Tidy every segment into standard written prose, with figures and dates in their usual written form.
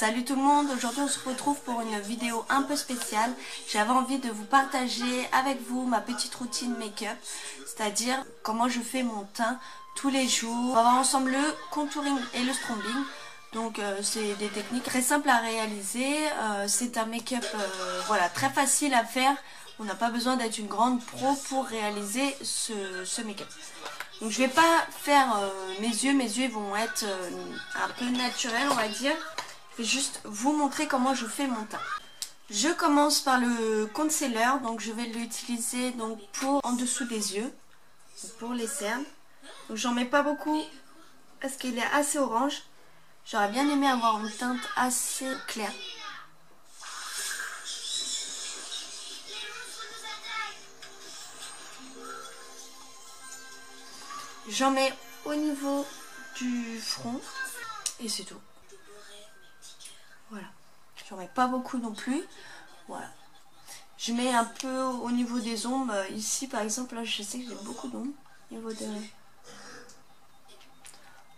Salut tout le monde, aujourd'hui on se retrouve pour une vidéo un peu spéciale. J'avais envie de vous partager avec vous ma petite routine make-up, c'est-à-dire comment je fais mon teint tous les jours. On va voir ensemble le contouring et le strobing. Donc c'est des techniques très simples à réaliser, c'est un make-up voilà, très facile à faire. On n'a pas besoin d'être une grande pro pour réaliser ce make-up. Donc je vais pas faire mes yeux vont être un peu naturels on va dire. Je vais juste vous montrer comment je fais mon teint. Je commence par le concealer, donc je vais l'utiliser donc pour en dessous des yeux, pour les cernes. Donc j'en mets pas beaucoup parce qu'il est assez orange. J'aurais bien aimé avoir une teinte assez claire. J'en mets au niveau du front et c'est tout. Voilà. J'en mets pas beaucoup non plus. Voilà. Je mets un peu au niveau des ombres. Ici par exemple, là je sais que j'ai beaucoup d'ombres. Au niveau de...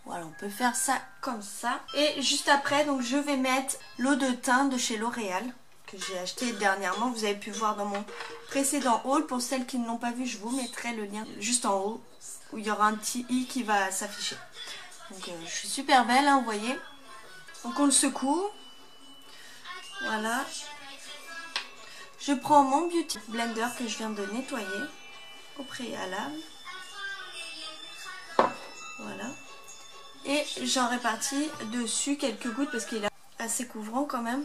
Voilà, on peut faire ça comme ça. Et juste après, donc je vais mettre l'eau de teint de chez L'Oréal que j'ai acheté dernièrement. Vous avez pu voir dans mon précédent haul. Pour celles qui ne l'ont pas vu, je vous mettrai le lien juste en haut, où il y aura un petit i qui va s'afficher. Donc je suis super belle, hein, vous voyez. Donc on le secoue. Voilà. Je prends mon beauty blender que je viens de nettoyer au préalable. Voilà. Et j'en répartis dessus quelques gouttes parce qu'il est assez couvrant quand même.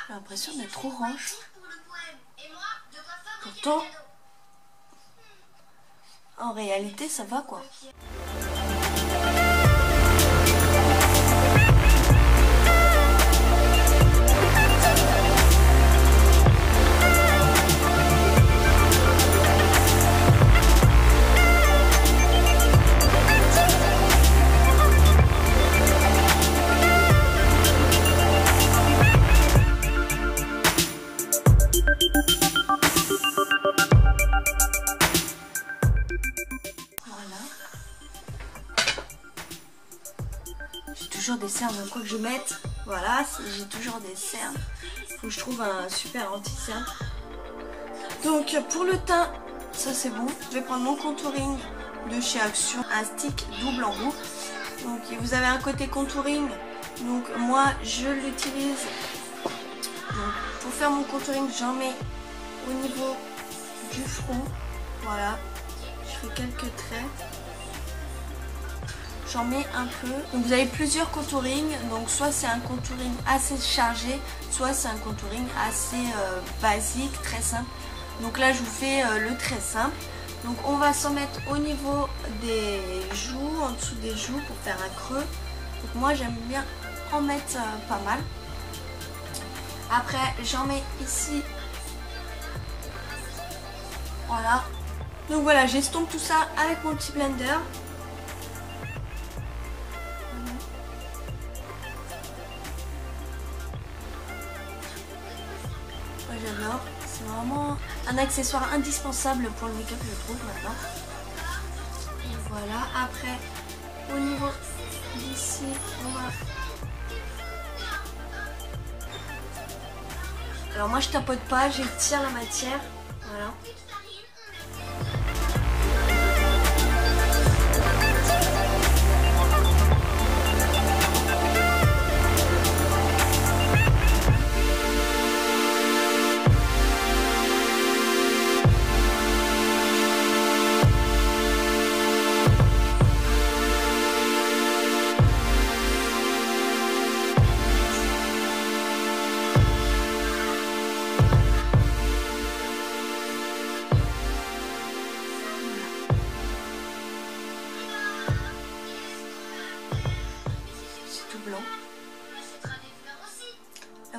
J'ai l'impression d'être orange. Pourtant, en réalité, ça va quoi. Des cernes, donc quoi que je mette, voilà, j'ai toujours des cernes. Faut que je trouve un super anti-cerne. Donc pour le teint, ça c'est bon. Je vais prendre mon contouring de chez Action, un stick double en bout. Donc vous avez un côté contouring, donc moi je l'utilise. Pour faire mon contouring, j'en mets au niveau du front, voilà. Je fais quelques traits. J'en mets un peu. Donc vous avez plusieurs contourings. Donc soit c'est un contouring assez chargé, soit c'est un contouring assez basique, très simple. Donc là je vous fais le très simple. Donc on va s'en mettre au niveau des joues, en dessous des joues pour faire un creux. Donc moi j'aime bien en mettre pas mal. Après j'en mets ici. Voilà. Donc voilà, j'estompe tout ça avec mon petit blender. J'adore, c'est vraiment un accessoire indispensable pour le make-up je trouve maintenant. Et voilà, après au niveau d'ici on va Alors moi je tapote pas, j'étire la matière. Voilà.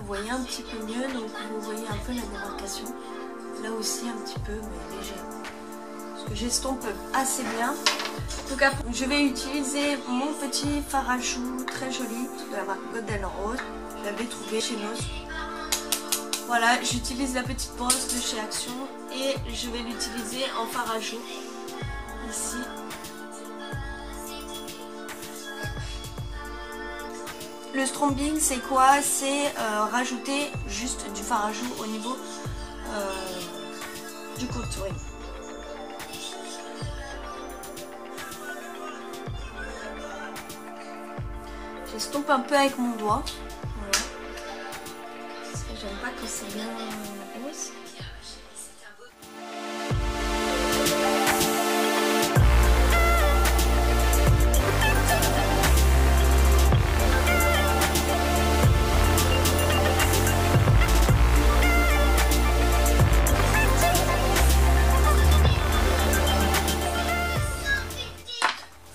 voyez un petit peu mieux, donc vous voyez un peu la démarcation. Là aussi un petit peu, mais léger. Parce que j'estompe assez bien. Donc après, je vais utiliser mon petit fard à joues très joli de la marque Golden Rose. Je l'avais trouvé chez Noz. Voilà, j'utilise la petite brosse de chez Action et je vais l'utiliser en fard à joues ici. Le strombing, c'est quoi? C'est rajouter juste du fard à joues au niveau du contouring. J'estompe un peu avec mon doigt. Voilà. Parce que j'aime pas quand c'est bien rose.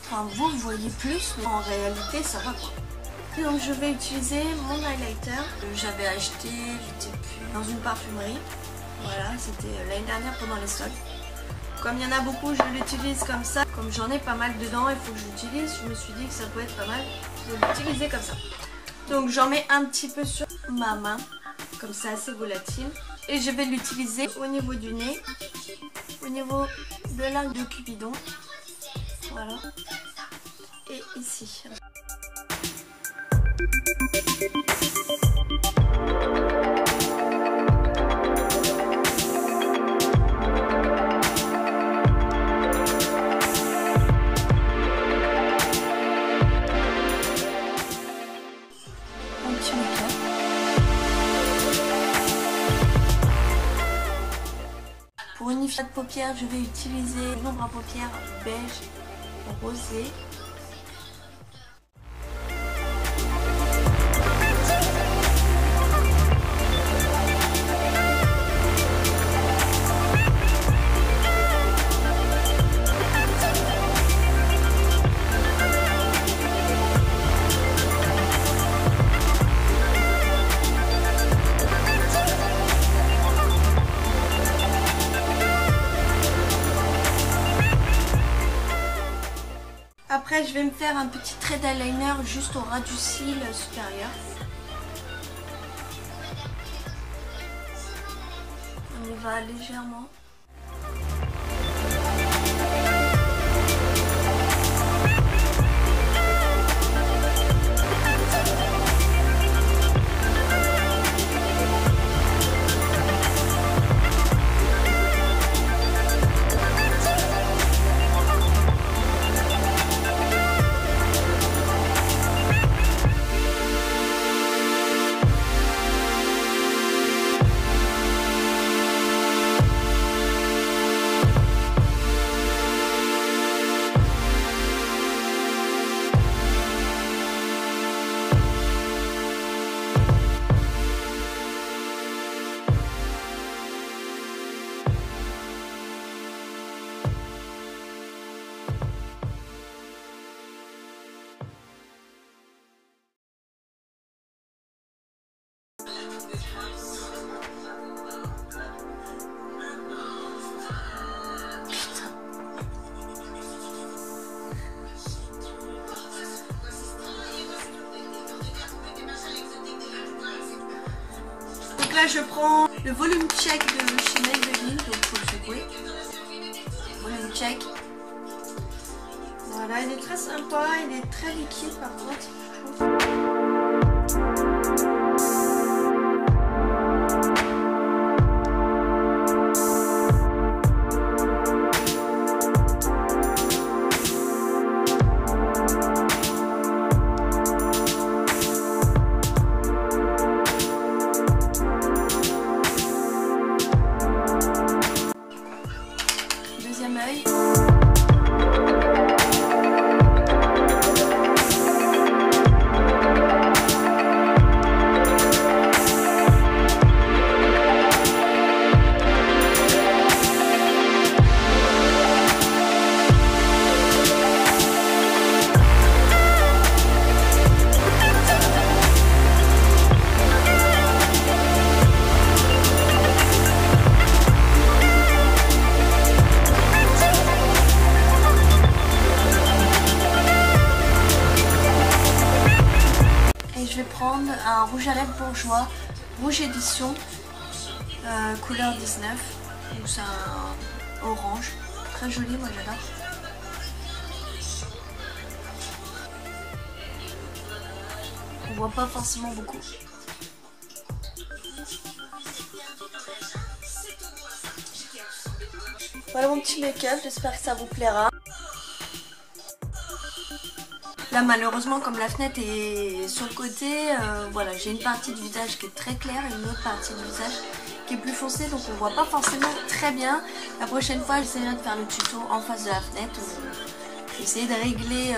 Enfin, vous voyez plus, mais en réalité ça va quoi. Donc je vais utiliser mon highlighter que j'avais acheté, j'étais plus dans une parfumerie. Voilà, c'était l'année dernière pendant les soldes. Comme il y en a beaucoup, je l'utilise comme ça. Comme j'en ai pas mal dedans, il faut que j'utilise. Je me suis dit que ça peut être pas mal de l'utiliser comme ça. Donc j'en mets un petit peu sur ma main, comme ça assez volatile. Et je vais l'utiliser au niveau du nez, au niveau de l'arc de Cupidon. Voilà. Et ici. Pour unifier de paupières, je vais utiliser une ombre à paupières beige rosé. Après, je vais me faire un petit trait d'eyeliner juste au ras du cil supérieur. On y va légèrement. Donc là je prends le volume check de chez Maybelline, donc il faut le secouer. Volume check. Voilà, il est très sympa, il est très liquide par contre, je trouve. Deuxième œil. un rouge à lèvres bourgeois, rouge édition, couleur 19. Donc c'est un orange, très joli, moi j'adore. On voit pas forcément beaucoup. Voilà mon petit make-up, j'espère que ça vous plaira. Là malheureusement comme la fenêtre est sur le côté, voilà, j'ai une partie du visage qui est très claire et une autre partie du visage qui est plus foncée, donc on voit pas forcément très bien. La prochaine fois j'essaierai de faire le tuto en face de la fenêtre. Je vais essayer de régler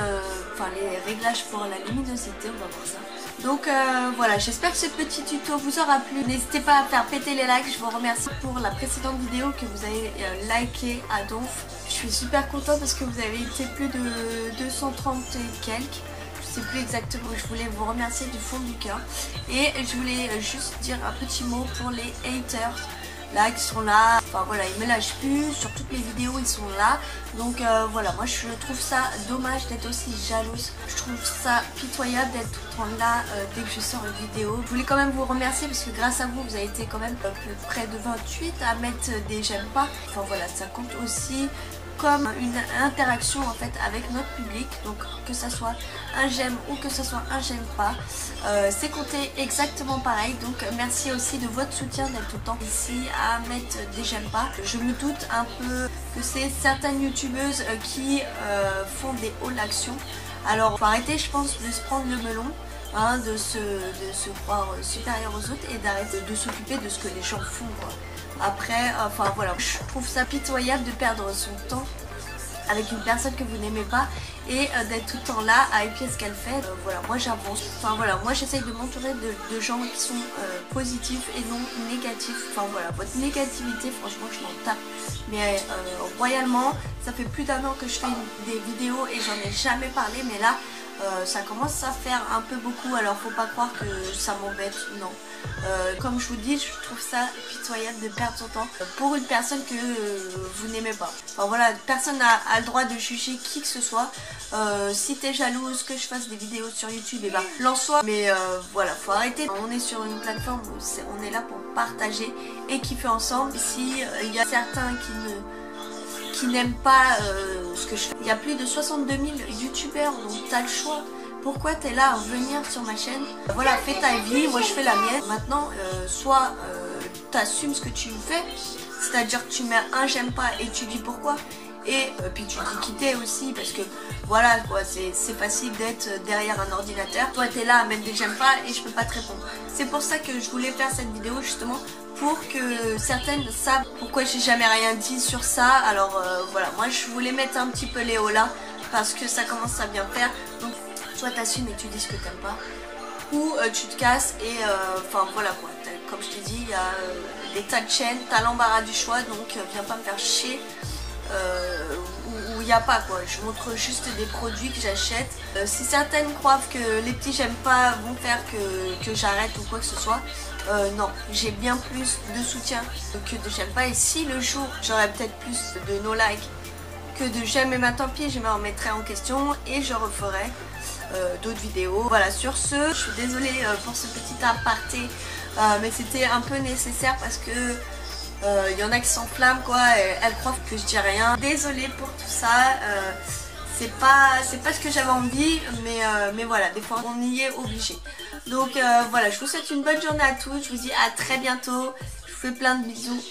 les réglages pour la luminosité, on va voir ça. Donc voilà, j'espère que ce petit tuto vous aura plu. N'hésitez pas à faire péter les likes. Je vous remercie pour la précédente vidéo que vous avez liké à donf. Je suis super contente parce que vous avez été plus de 230 et quelques. Je sais plus exactement, je voulais vous remercier du fond du cœur. Et je voulais juste dire un petit mot pour les haters. Là qui sont là, enfin voilà, ils me lâchent plus, sur toutes mes vidéos ils sont là, donc voilà, moi je trouve ça dommage d'être aussi jalouse, je trouve ça pitoyable d'être tout le temps là dès que je sors une vidéo. Je voulais quand même vous remercier parce que grâce à vous, vous avez été quand même près de 28 à mettre des j'aime pas, enfin voilà, ça compte aussi comme une interaction en fait avec notre public, donc que ça soit un j'aime ou que ça soit un j'aime pas, c'est compté exactement pareil. Donc merci aussi de votre soutien, d'être tout le temps ici à mettre des j'aime pas. Je me doute un peu que c'est certaines youtubeuses qui font des hauts actions, alors faut arrêter je pense de se prendre le melon, hein, de se croire supérieur aux autres et d'arrêter de s'occuper de ce que les gens font quoi. Après, enfin voilà, je trouve ça pitoyable de perdre son temps avec une personne que vous n'aimez pas et d'être tout le temps là à épier ce qu'elle fait. Voilà, moi j'avance. Enfin voilà, moi j'essaye de m'entourer de gens qui sont positifs et non négatifs. Enfin voilà, votre négativité, franchement je m'en tape. Mais royalement, ça fait plus d'1 an que je fais des vidéos et j'en ai jamais parlé, mais là ça commence à faire un peu beaucoup, alors faut pas croire que ça m'embête, non. Comme je vous dis, je trouve ça pitoyable de perdre son temps pour une personne que vous n'aimez pas. Enfin voilà, personne n'a le droit de juger qui que ce soit. Si t'es jalouse que je fasse des vidéos sur YouTube, et ben lance-toi. Mais voilà, faut arrêter. On est sur une plateforme où on est là pour partager et kiffer ensemble. Si il y a certains qui n'aiment pas ce que je fais. Il y a plus de 62 000 youtubeurs, donc t'as le choix. Pourquoi t'es là à revenir sur ma chaîne? Voilà, fais ta vie, moi je fais la mienne. Maintenant, soit t'assumes ce que tu fais, c'est-à-dire que tu mets un j'aime pas et tu dis pourquoi. Et puis tu dis quitter aussi parce que voilà quoi, c'est facile d'être derrière un ordinateur. Toi t'es là à mettre des j'aime pas et je peux pas te répondre. C'est pour ça que je voulais faire cette vidéo justement, pour que certaines savent pourquoi j'ai jamais rien dit sur ça. Alors voilà, moi je voulais mettre un petit peu Léo là parce que ça commence à bien faire. Donc soit t'assumes et tu dis ce que t'aimes pas, ou tu te casses et enfin voilà quoi. Comme je t'ai dit, il y a des tas de chaînes, t'as l'embarras du choix, donc viens pas me faire chier. Où il n'y a pas quoi, je montre juste des produits que j'achète. Si certaines croient que les petits j'aime pas vont faire que j'arrête ou quoi que ce soit, non, j'ai bien plus de soutien que de j'aime pas. Et si le jour j'aurais peut-être plus de no like que de j'aime, et tant pis, je me remettrai en question et je referai d'autres vidéos. Voilà, sur ce, je suis désolée pour ce petit aparté, mais c'était un peu nécessaire parce que il y en a qui s'enflamment quoi, elles croient que je dis rien. Désolée pour tout ça, c'est pas ce que j'avais envie, mais voilà, des fois on y est obligé. Donc voilà, je vous souhaite une bonne journée à tous, je vous dis à très bientôt, je vous fais plein de bisous.